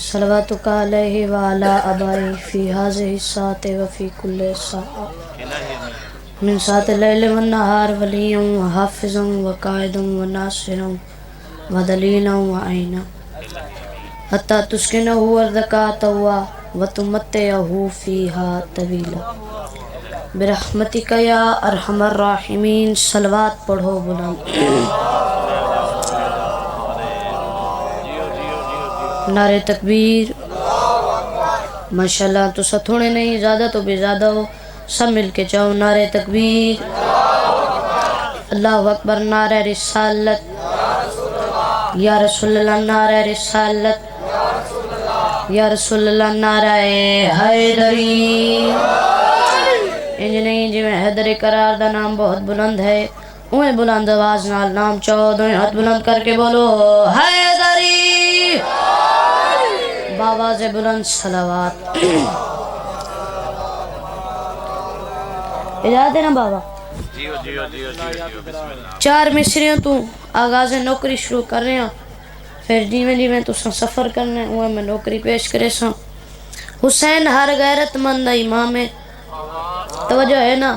صلواتک علیہ وعلا ابائی فی ہذہ الساعۃ وفی کل ساعۃ من ساعۃ اللیل والنہار ولیًا وحافظا وقائدا وناصرا ودلیلا وعینا حتی تسکنہ ارضک طوعا وتمتعہ فیہا طویلا برحمتک یا ارحم الراحمین۔ صلوات پڑھو بلند۔ نعرہ تکبیر۔ ماشاءاللہ تو سب تھوڑے نہیں، زیادہ تو بھی زیادہ ہو، سب مل کے چاہو نعرہ تکبیر، اللہ اکبر، نعرہ رسالت یا رسول اللہ، نعرہ رسالت یا رسول اللہ، نعرہ حیدری۔ انج نہیں جی میں حیدر قرار دا نام بہت بلند ہے، اوہ بلند آواز نال نام چاہو، دوئے ہاتھ بلند کر کے بولو حیدری، باواز بلند صلوات۔ اجازت ہے نا بابا؟ چار مصریوں تو آغاز نوکری شروع کر رہے ہیں، پھر جیویں جیویں تو سفر کرنے ہوئے میں نوکری پیش کرے سا۔ حسین ہر غیرت مند امام ہے، توجہ ہے نا؟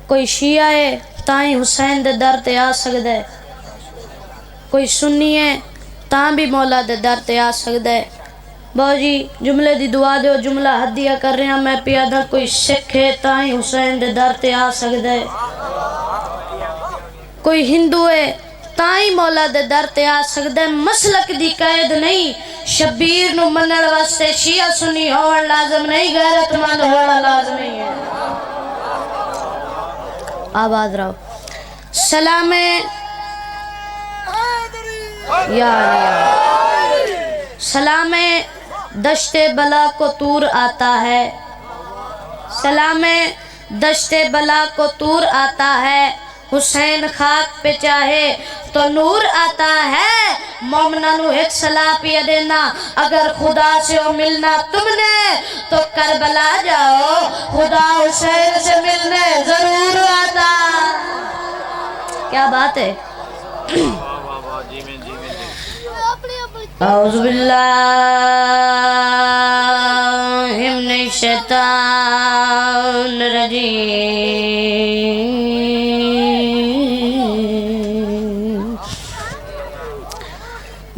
کوئی شیعہ ہے تائیں حسین دے در تے آ سکتا ہے، کوئی سنی ہے تاں بھی مولا دے در تے آ سکتا ہے۔ باؤ جی جملے دی دعا دیو، جملہ ہدیہ کر رہے ہیں میں پیادہ، کوئی سکھ ہے تائیں حسین دے در تے آ سکتا ہے، کوئی ہندو ہے تائیں مولا دے در تے آ سکتا ہے۔ مسلک دی قید نہیں، شبیر نو منن واسطے شیعہ سنی ہوڑ لازم نہیں، غیرت مند ہوڑا لازم نہیں ہے۔ آباد رہو۔ سلام یا سلام دشت بلا کو طور آتا ہے، سلام دشت بلا کو طور آتا ہے، حسین خاک پہ چاہے تو نور آتا ہے۔ مومنہ نو ایک صلاح پیا دینا، اگر خدا سے ہو ملنا تم نے تو کربلا جاؤ، خدا حسین سے ملنے ضرور آتا۔ کیا بات ہے؟ اعوذ باللہ من الشیطان الرجیم،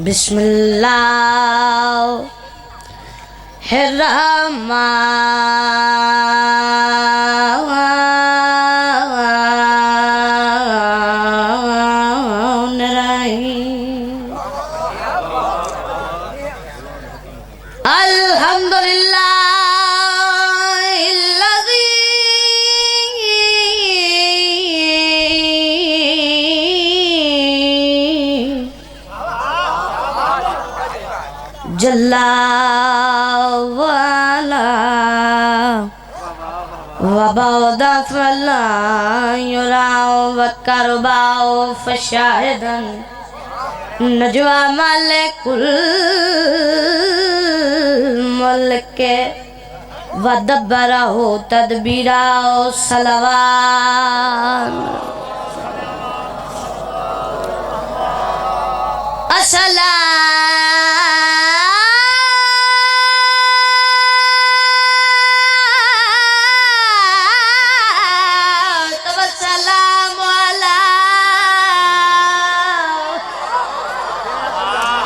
بسم اللہ الرحمن الرحیم، الحمدللہ جلا والا وبعد فلا يرى وكرباء فشاهدا نجوى ملك الملك ودبره تدبيرا صلوات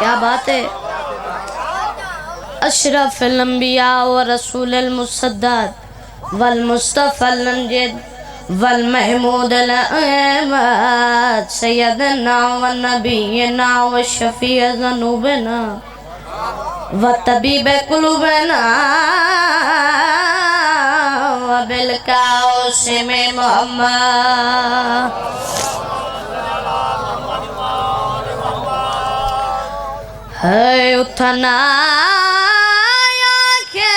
کیا بات ہے؟ اشرف الانبیاء و رسول المصدد والمصطفى الامجد والمحمود الاحمد سیدنا و نبینا و شفیع ذنوبنا و طبیب قلوبنا و بالقاسم محمد۔ ہے اتنا کہ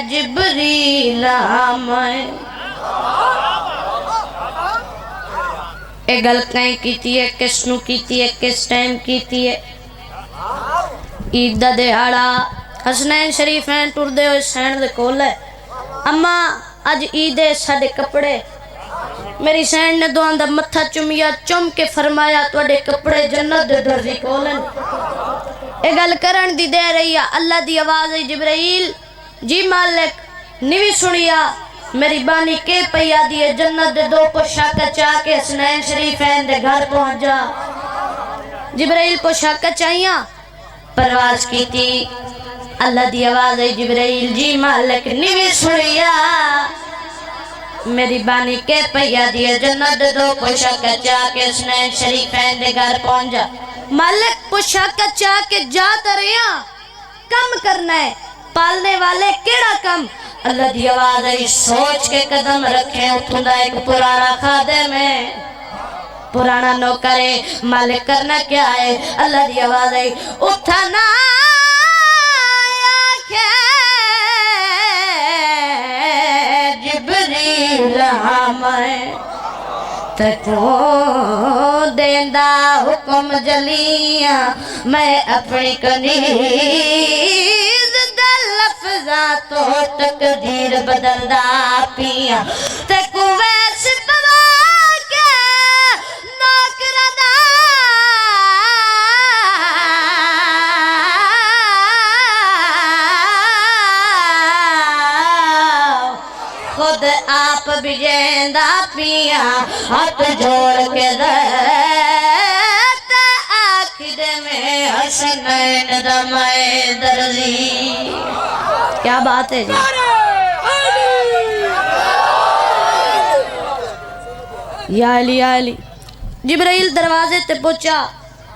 جبریل آمائے، اے گل کہیں کیتی ہے، کس نو کیتی ہے، کس ٹائم کیتی ہے؟ عید دا دہاڑا، حسنین شریفین ٹر دے ہوئے سین دے کول ہے، اما اج عید ہے، ساڈے کپڑے میری سین نے دوان دا متھا چمیا چم کے فرمایا توڑے کپڑے جنت دے درزی کولن اے گل کرن دی دے رہی اللہ دی آواز ہے جبرائیل جی مالک نیوی سنیا میری بانی کے پیا دیئے جنت دے دو پوشاکہ چاہ کے حسنین شریفین دے گھر پہنچ جا جبرائیل پوشاکہ چاہیاں پرواز کی تھی اللہ دی آواز ہے جبرائیل جی مالک نیوی سنیا میری بانی کے پیا دیئے جنت دے دو پوشاکہ چاہ کے حسنین شریفین دے گھر پہنچ جا مالک پوشاکہ چاہ کے جاتا رہیا کم کرنا ہے پالنے والے کیڑا کم اللہ دی آواز ہے سوچ کے قدم رکھیں اتھوں دا ایک پرانا خادم ہے پرانا نوکرے مالک کرنا کیا ہے اللہ دی آواز ہے اٹھنا جبریل ہمیں تکو دیندہ حکم جلیاں میں اپنی کنیز دل لفظاں تو تقدیر بدلدہ پیاں تکو ویس پوا کے نوکردہ خود آپ بھی جیندہ پیا ہاتھ جوڑ کے دیتا آخر میں حسنین دمائے درزی کیا بات ہے جی یا علی جبرائیل دروازے تے پہنچا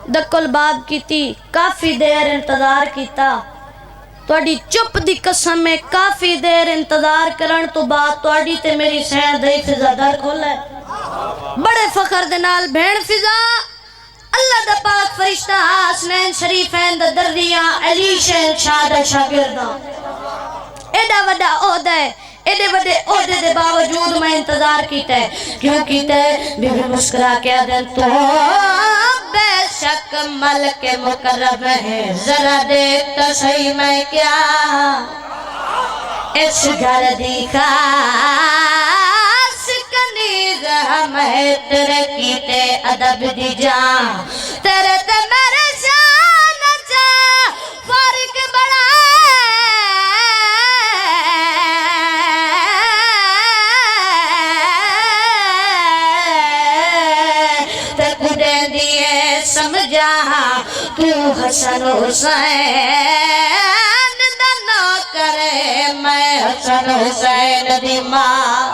دکل باب کی تھی کافی دیر انتظار کیتا توڑی چپ دی قسم میں کافی دیر انتظار کرن تو بات توڑی تے میری سین دائی فضا در کھول ہے بڑے فخر دنال بھین فضا اللہ دا پاک فرشتہ حسنین شریفین دا دریاں علی شہن شاہ شاگردہ ایڈا وڈا عہدہ ہے ایڈے وڈے عہدے دے باوجود میں انتظار کیتا ہے کیوں کیتا ہے بی بی مسکرا کے دن تو بے شک ملک مکرم ہے ذرا دیکھتا صحیح میں کیا اس گھر دی خاص کنیز ہمیں تیرے کیتے ادب دی جان تیرے تے میرے شان چا فرق بڑا سمجھا تو حسن حسین دا نوکر میں حسن حسین دی ماں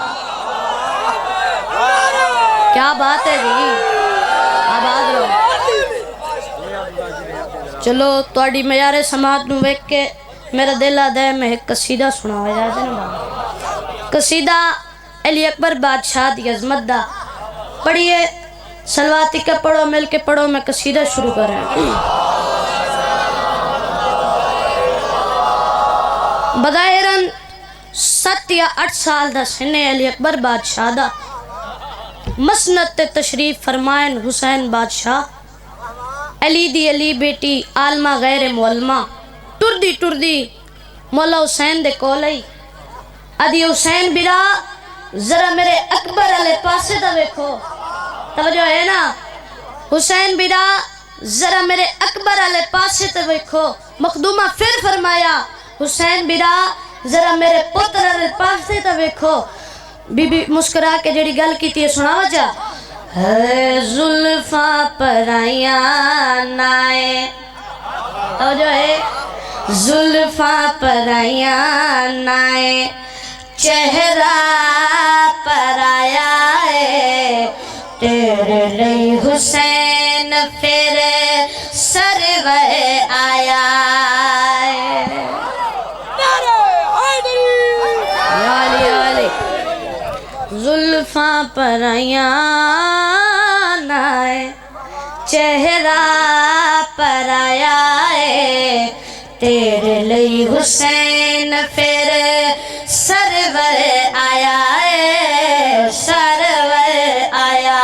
کیا بات ہے جی آباد رو چلو توڑی میارے سماعت نو ویک کے میرا دل آدھے میں ایک قصیدہ سنا ہوا جاتے نا قصیدہ علی اکبر بادشاہ دی عظمت دا پڑھئے سلواتی کا پڑھو مل کے پڑھو میں قصیدہ شروع کر رہا ہوں بظاہراً 7 یا 8 سال دا سنے علی اکبر بادشاہ دا مسند تشریف فرمائن حسین بادشاہ علی دی علی بیٹی عالمہ غیر معلمہ ٹردی مولا حسین دے کولئی ادھی حسین برا ذرا میرے اکبر علی پاسے دا ویکھو توجہ ہے نا حسین بیرا ذرا میرے اکبر علی پاسے تے ویکھو مخدومہ پھر فرمایا حسین بیرا ذرا میرے پتر علی پاسے تے ویکھو بی بی مسکرا کے جڑی گل کی تھی سنا وجہ زلفاں پرائیاں نائے توجہ ہے زلفاں پرائیاں نائے چہرہ پرایا ہے تیرے لئی حسین پھر سرور آیا علی زلفاں پرائیاں نائے چہرہ پرایا ہے تیرے لئی حسین پھر سرور آیا ہے سرور آیا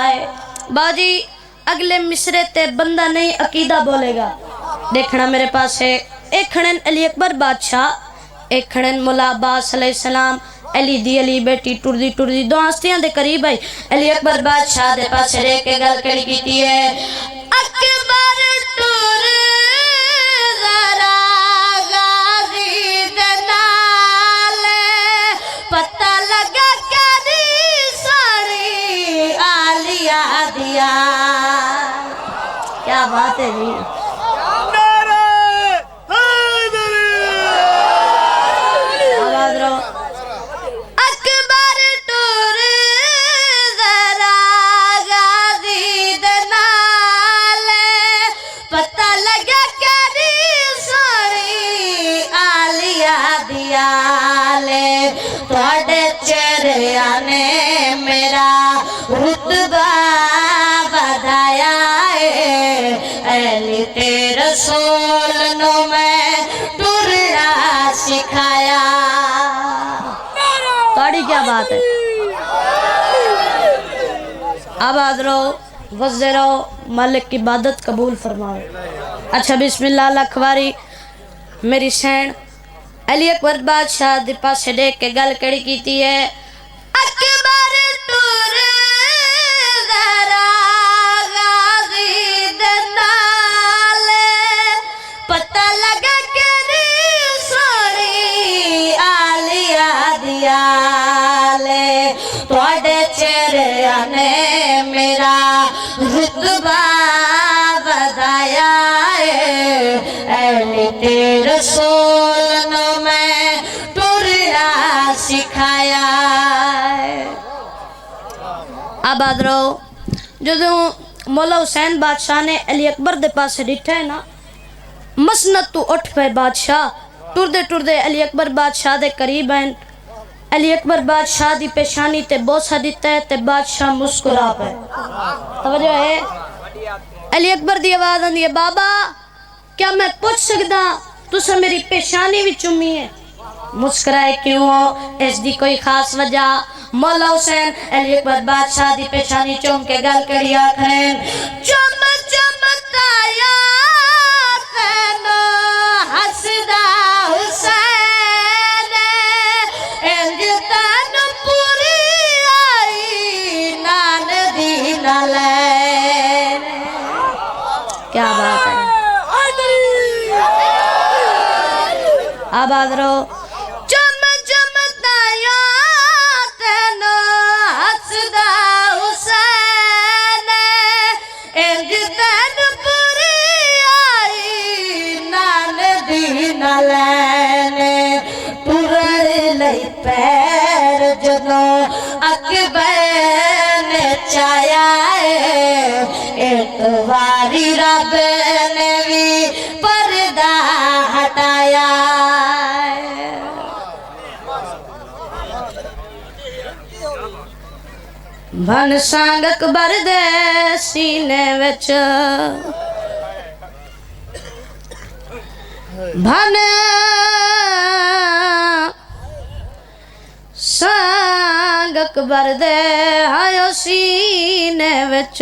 ہے باجی اگلے مصرے تے بندہ نہیں عقیدہ بولے گا دیکھنا میرے پاس ہے ایک کھڑن علی اکبر بادشاہ ایک کھڑن مولا عباس علیہ السلام علی دی علی بیٹی ٹردی ٹردی دو ہستیاں دے قریب آئی علی اکبر بادشاہ دے پاس رہ کے گل کڑی کیتی ہے اکبر ٹور ذرا غازی دے نال پتہ لگا کری ساری آلیا دیا کیا بات ہے جی آواز رہو اکبر ٹور ذرا غازی دے نال پتہ لگا کری ساری آلیا دیا لے تھوڑے چہریاں نے میرا رتبہ بدھایا اہلی تے رسول نو میں ٹرنا سکھایا تاڑی کیا بات ہے آباد رہو وزے رہو مالک کی عبادت قبول فرمائے اچھا بسم اللہ لکھواری میری سین علی اکبر بادشاہ دی پاس دیکھ کے گل کڑی کیتی ہے اکبر ٹور ذرا غازی دے نال پتہ لگا کری سوڑی آلیا دیا لے تھوڑے چہریاں نے میرا رتبہ بدھایا اہل تے رسول نو میں ٹرنا سکھایا آباد رہو جدوں مولا حسین بادشاہ نے علی اکبر دے پاس ڈٹھا ہے نا مسند تو اٹھ پہ بادشاہ ٹردے ٹردے علی اکبر بادشاہ دے قریب ہیں علی اکبر بادشاہ دی پیشانی تے بوسہ دیتا ہے تے بادشاہ مسکرا پہ توجہ ہے علی اکبر دی آواز آندی ہے بابا کیا میں پوچھ سکدا تسا میری پیشانی بھی چومی ہے مسکرائے کیوں ہو اس دی کوئی خاص وجہ مولا حسین علی اکبر بادشاہ دی پیشانی چوم کے گل کڑی آکھرین چم چمتایا تینو حسدہ حسین انج تینو پوری آئی نان دی نالین کیا بات ہے آباد رہو چم چمتایا تینو حسدہ حسین انج تینو پوری آئی نان دی نالین پورر لئی پیر جدوں اکبر نے چایا ایک واری رب نے بھی پردہ ہٹایا بھن سانگ اکبر دے سینے وچ بھن سانگ اکبر دے آیو سینے وچ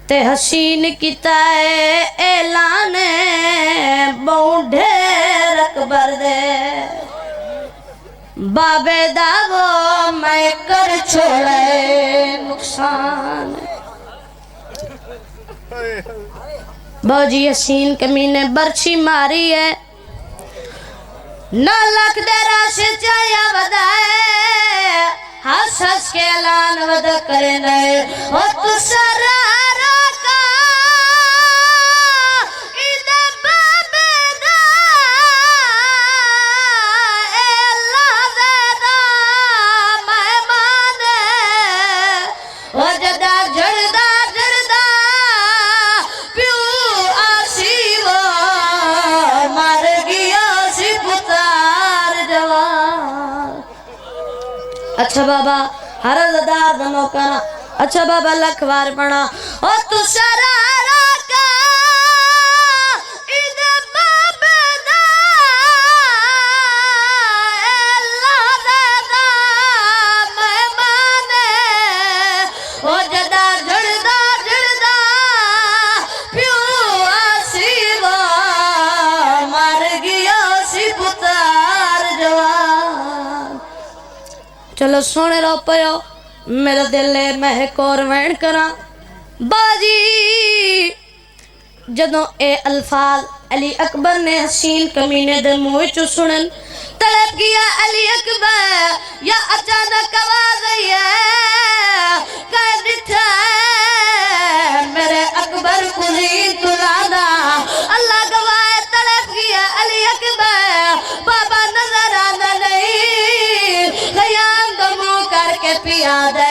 تے حسین کیتا ہے اعلان بونڈھیر اکبر دے بابے دا وہ میں کر چھوڑے نقصان بوجی حسین کمینے برچی ماری ہے نہ لکھ دے راش چایا ودائے ہس ہس کے اعلان ود کرنے او تو سرارا کا ادھے بابے دا اللہ دے دا مہمان او جدا جڑدا جڑدا پیو آسی وہ مر گیا سی پتار جوان اچھا بابا ہر زدار دنوں کنا اچھا بابا لکھوار پڑھا او تو سرارا کا ادھے بابے دا اللہ دے دا مہمان او جدا جڑدا جڑدا پیو آسی وہ مر گیا سی پتار جوان چلو سونے رو پیو میرا دل ہے میں ایک اور وین کرا باجی جدوں اے الفاظ علی اکبر نے حسین کمینے دے منہ چوں سنن تڑپ گیا علی اکبر یا اچانک آواز آئی ہے کہہ دٹھا میرے اکبر کلی تلادا اللہ گواہ تڑپ گیا علی اکبر بابا نظر آنا نہیں خیام دمو کر کے پیا دے